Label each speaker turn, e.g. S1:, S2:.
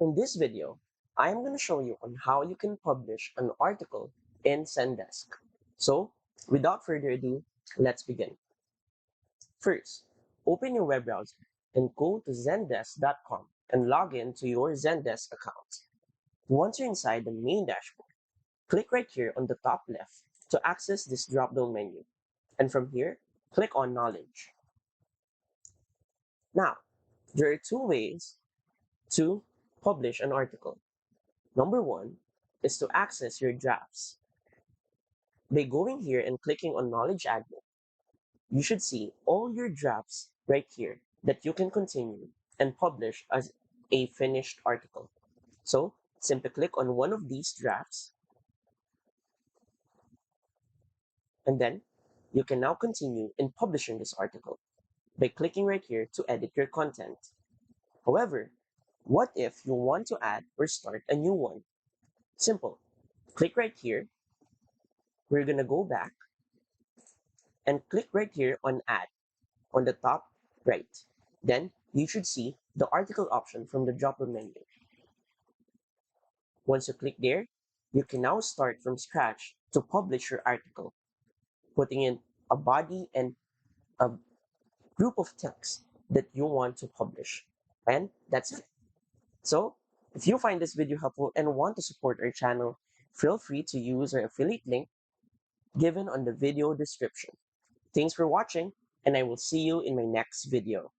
S1: In this video, I am going to show you on how you can publish an article in Zendesk. So, without further ado, let's begin. First, open your web browser and go to zendesk.com and log in to your Zendesk account. Once you're inside the main dashboard, click right here on the top left to access this drop-down menu. And from here, click on Knowledge. Now, there are two ways to publish an article. Number one is to access your drafts. By going here and clicking on Knowledge Admin, you should see all your drafts right here that you can continue and publish as a finished article. So simply click on one of these drafts and then you can now continue in publishing this article by clicking right here to edit your content. However, what if you want to add or start a new one? Simple. Click right here. We're going to go back and click right here on add on the top right. Then you should see the article option from the drop-down menu. Once you click there, you can now start from scratch to publish your article, putting in a body and a group of text that you want to publish. And that's it. So if you find this video helpful and want to support our channel, feel free to use our affiliate link given on the video description. Thanks for watching, and I will see you in my next video.